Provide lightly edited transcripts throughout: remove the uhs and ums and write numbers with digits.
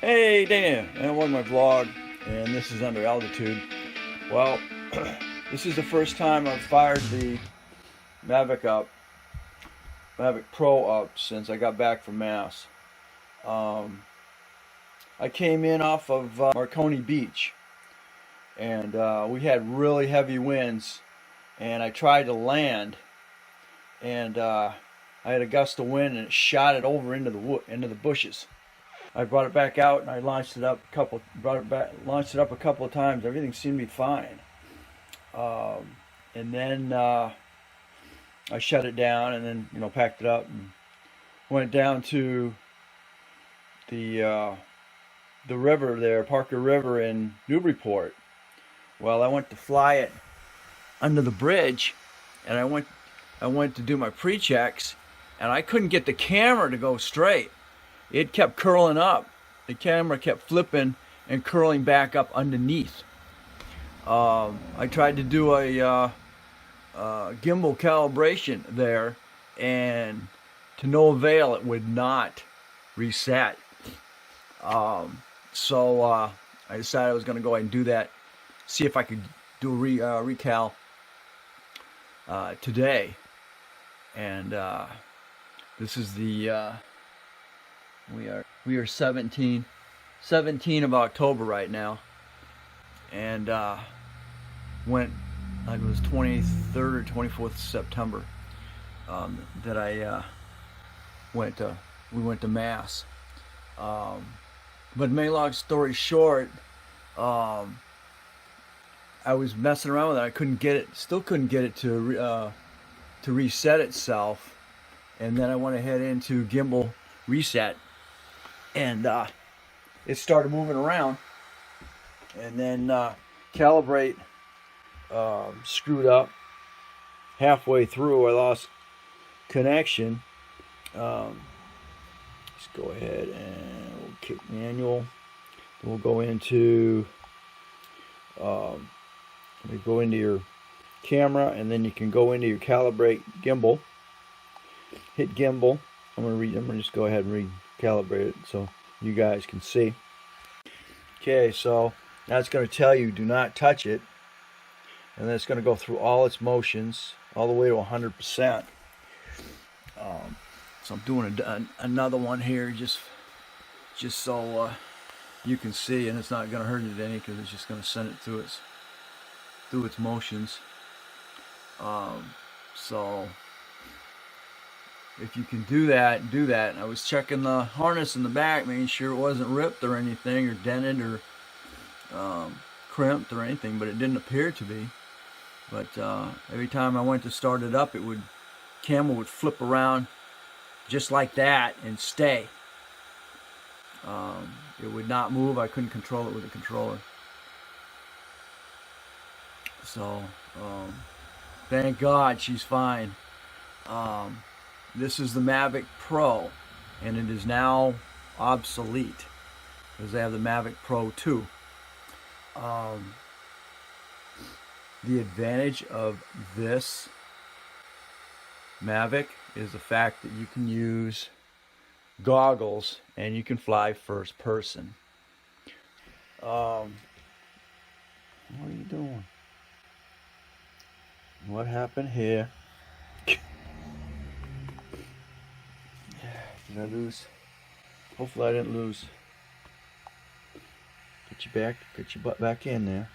Hey Dana, and welcome to my vlog, and this is under altitude. Well, this is the first time I've fired the Mavic Pro up since I got back from Mass. I came in off of Marconi Beach, and we had really heavy winds, and I tried to land, and I had a gust of wind, and it shot it over into the bushes. I brought it back out and I launched it up a couple of times. Everything seemed to be fine. And then I shut it down and then packed it up and went down to the river there, Parker River in Newburyport. Well, I went to fly it under the bridge, and I went to do my pre-checks, and I couldn't get the camera to go straight. It kept curling up. The camera kept flipping and curling back up underneath. I tried to do a gimbal calibration there, and to no avail. It would not reset. So I decided I was going to go ahead and do that, see if I could do a recal today. And this is the we are 17 of October right now, and went, like, it was 23rd or 24th of September that we went to Mass. But make long story short, I was messing around with it. I couldn't get it, still couldn't get it to reset itself, and then I went ahead into gimbal reset, and it started moving around, and then calibrate screwed up halfway through. I lost connection. Let's go ahead and we'll kick manual. We'll go into go into your camera, and then you can go into your calibrate gimbal. Hit gimbal. I'm gonna just go ahead and recalibrate it so you guys can see. Okay, so now it's going to tell you do not touch it, and then it's going to go through all its motions all the way to 100%. So I'm doing another one here just so you can see, and it's not going to hurt it any because it's just going to send it through its motions. So if you can do that, do that. I was checking the harness in the back, making sure it wasn't ripped or anything, or dented, or crimped or anything, but it didn't appear to be. But every time I went to start it up, camera would flip around just like that and stay. It would not move. I couldn't control it with a controller. So thank God she's fine. This is the Mavic Pro, and it is now obsolete because they have the Mavic Pro 2. The advantage of this Mavic is the fact that you can use goggles and you can fly first person. What are you doing? What happened here? Did I lose? Hopefully I didn't lose. Get your butt back in there.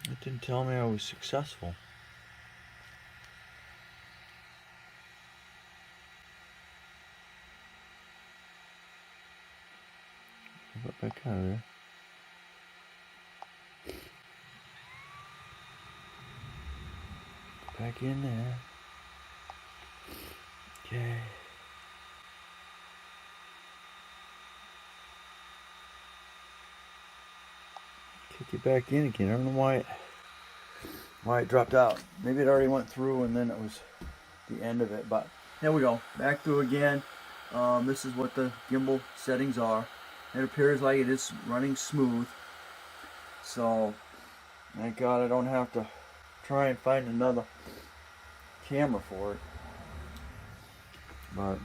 It didn't tell me I was successful. Get back out of there. Back in there. Okay. Kick it back in again. I don't know why it dropped out. Maybe it already went through and then it was the end of it. But there we go. Back through again. This is what the gimbal settings are. It appears like it is running smooth. So thank God I don't have to try and find another camera for it. But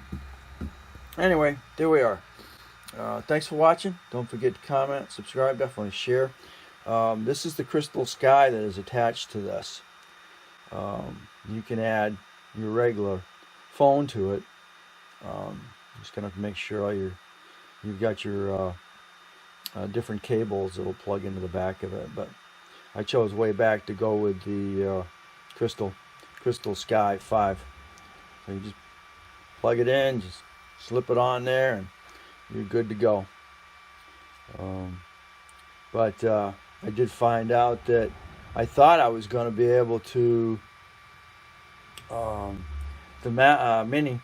anyway, there we are. Thanks for watching. Don't forget to comment, subscribe, definitely share. This is the crystal sky that is attached to this. You can add your regular phone to it. Just gonna make sure you've got your different cables that will plug into the back of it. But I chose way back to go with the crystal sky 5. So you just plug it in, just slip it on there, and you're good to go. But I did find out that I thought I was going to be able to the Mini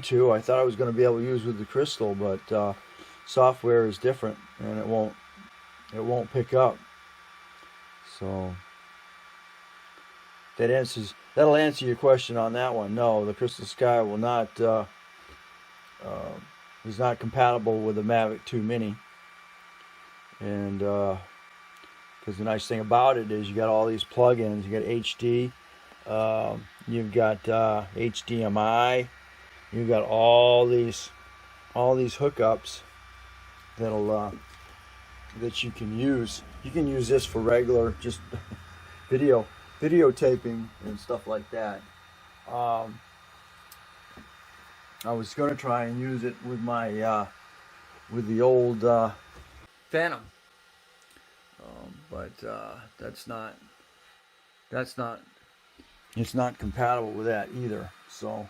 2. I thought I was going to be able to use with the crystal, but software is different, and it won't pick up. So that'll answer your question on that one. No, the crystal sky will not is not compatible with the Mavic 2 Mini. And because the nice thing about it is you got all these plugins. You got HD, you've got HDMI, you've got all these hookups that you can use. You can use this for regular just videotaping and stuff like that. I was going to try and use it with my with the old Phantom, but it's not compatible with that either. So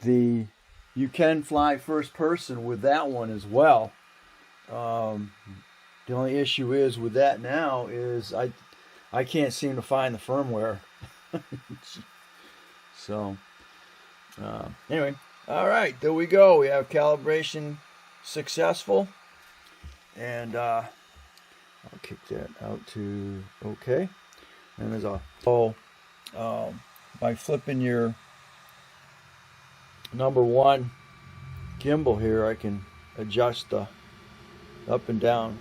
you can fly first person with that one as well. The only issue is with that now is I can't seem to find the firmware. So anyway, all right, there we go. We have calibration successful, and I'll kick that out to okay. And there's a by flipping your number 1 gimbal here, I can adjust the up and down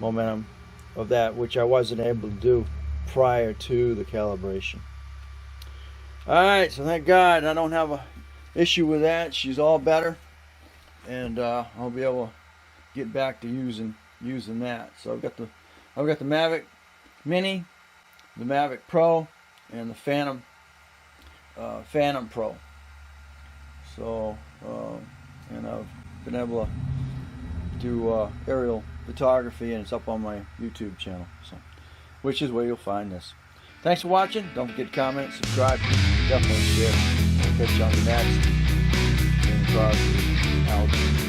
momentum of that, which I wasn't able to do prior to the calibration. Alright, so thank God I don't have a issue with that. She's all better, and I'll be able to get back to using that. So I've got the Mavic Mini, the Mavic Pro, and the Phantom Pro. So and I've been able to do aerial photography, and it's up on my YouTube channel, so which is where you'll find this. Thanks for watching. Don't forget to comment, subscribe, definitely share. We'll catch you on the next. Crosby out.